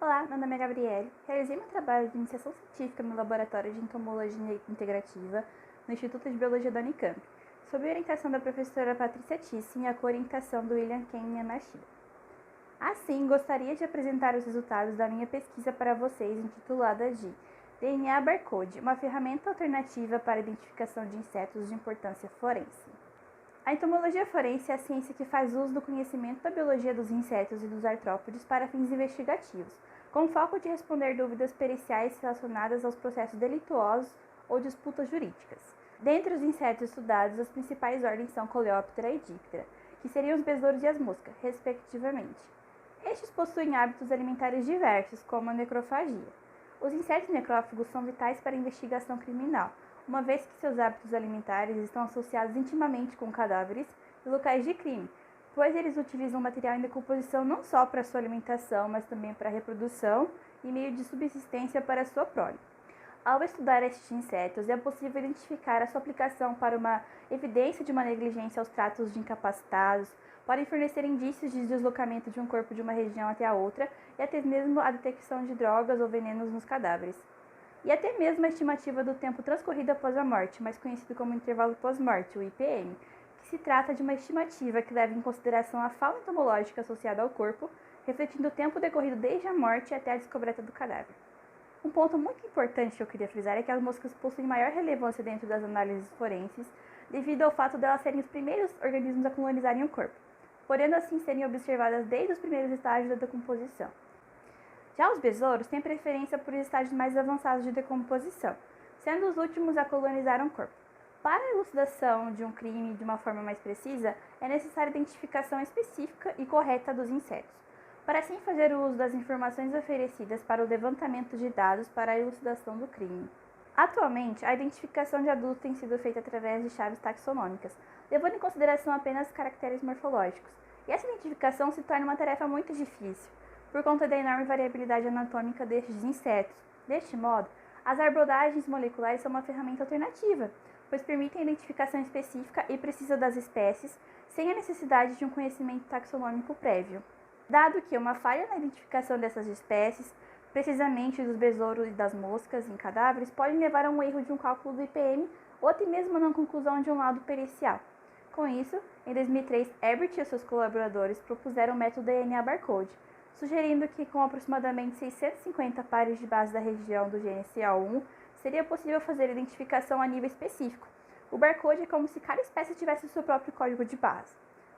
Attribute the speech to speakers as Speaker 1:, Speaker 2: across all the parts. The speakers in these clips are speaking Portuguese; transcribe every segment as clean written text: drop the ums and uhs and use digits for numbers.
Speaker 1: Olá, meu nome é Gabriele. Realizei meu trabalho de iniciação científica no Laboratório de Entomologia Integrativa no Instituto de Biologia da Unicamp, sob a orientação da professora Patrícia Thyssen e a coorientação do William Ken Yamashita. Assim, gostaria de apresentar os resultados da minha pesquisa para vocês, intitulada de DNA Barcode, uma ferramenta alternativa para a identificação de insetos de importância forense. A entomologia forense é a ciência que faz uso do conhecimento da biologia dos insetos e dos artrópodes para fins investigativos, com foco de responder dúvidas periciais relacionadas aos processos delituosos ou disputas jurídicas. Dentre os insetos estudados, as principais ordens são Coleóptera e Diptera, que seriam os besouros e as moscas, respectivamente. Estes possuem hábitos alimentares diversos, como a necrofagia. Os insetos necrófagos são vitais para a investigação criminal, uma vez que seus hábitos alimentares estão associados intimamente com cadáveres e locais de crime, pois eles utilizam material em decomposição não só para sua alimentação, mas também para a reprodução e meio de subsistência para a sua prole. Ao estudar estes insetos, é possível identificar a sua aplicação para uma evidência de uma negligência aos tratos de incapacitados, podem fornecer indícios de deslocamento de um corpo de uma região até a outra e até mesmo a detecção de drogas ou venenos nos cadáveres. E até mesmo a estimativa do tempo transcorrido após a morte, mais conhecido como intervalo pós-morte, o IPM, que se trata de uma estimativa que leva em consideração a fauna entomológica associada ao corpo, refletindo o tempo decorrido desde a morte até a descoberta do cadáver. Um ponto muito importante que eu queria frisar é que as moscas possuem maior relevância dentro das análises forenses, devido ao fato de elas serem os primeiros organismos a colonizarem o corpo, podendo assim serem observadas desde os primeiros estágios da decomposição. Já os besouros têm preferência por estágios mais avançados de decomposição, sendo os últimos a colonizar um corpo. Para a elucidação de um crime de uma forma mais precisa, é necessária a identificação específica e correta dos insetos, para assim fazer o uso das informações oferecidas para o levantamento de dados para a elucidação do crime. Atualmente, a identificação de adultos tem sido feita através de chaves taxonômicas, levando em consideração apenas caracteres morfológicos, e essa identificação se torna uma tarefa muito difícil, por conta da enorme variabilidade anatômica destes insetos. Deste modo, as abordagens moleculares são uma ferramenta alternativa, pois permitem a identificação específica e precisa das espécies, sem a necessidade de um conhecimento taxonômico prévio. Dado que uma falha na identificação dessas espécies, precisamente dos besouros e das moscas em cadáveres, pode levar a um erro de um cálculo do IPM ou até mesmo na conclusão de um laudo pericial. Com isso, em 2003, Herbert e seus colaboradores propuseram o método DNA Barcode, sugerindo que com aproximadamente 650 pares de base da região do gene CA1, seria possível fazer a identificação a nível específico. O barcode é como se cada espécie tivesse o seu próprio código de base.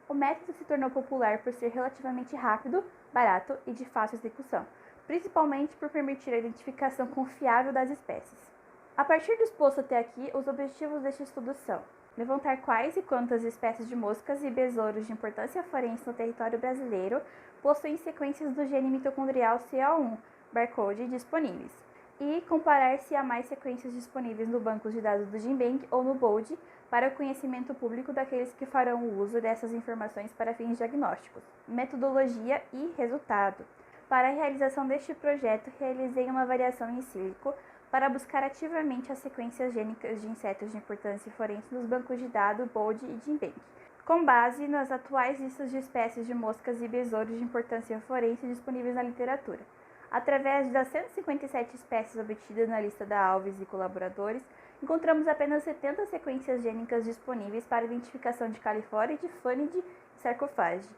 Speaker 1: O método se tornou popular por ser relativamente rápido, barato e de fácil execução, principalmente por permitir a identificação confiável das espécies. A partir do exposto até aqui, os objetivos deste estudo são levantar quais e quantas espécies de moscas e besouros de importância forense no território brasileiro possuem sequências do gene mitocondrial CA1, barcode, disponíveis, e comparar se há mais sequências disponíveis no banco de dados do GenBank ou no BOLD para o conhecimento público daqueles que farão o uso dessas informações para fins diagnósticos, metodologia e resultado. Para a realização deste projeto, realizei uma variação in silico para buscar ativamente as sequências gênicas de insetos de importância forense nos bancos de dados BOLD e GenBank, com base nas atuais listas de espécies de moscas e besouros de importância forense disponíveis na literatura. Através das 157 espécies obtidas na lista da Alves e colaboradores, encontramos apenas 70 sequências gênicas disponíveis para identificação de Califóride, Fânide e Sarcófage.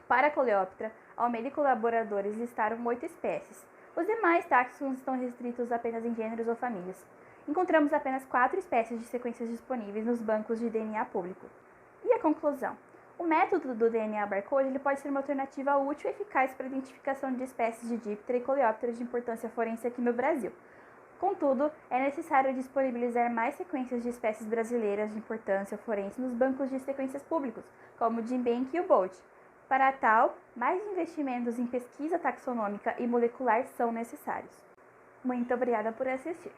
Speaker 1: Para a Coleóptera, Almeida e colaboradores listaram 8 espécies. Os demais táxons estão restritos apenas em gêneros ou famílias. Encontramos apenas 4 espécies de sequências disponíveis nos bancos de DNA público. E a conclusão? O método do DNA Barcode ele pode ser uma alternativa útil e eficaz para a identificação de espécies de Diptera e Coleóptera de importância forense aqui no Brasil. Contudo, é necessário disponibilizar mais sequências de espécies brasileiras de importância forense nos bancos de sequências públicos, como o GenBank e o BOLD. Para tal, mais investimentos em pesquisa taxonômica e molecular são necessários. Muito obrigada por assistir.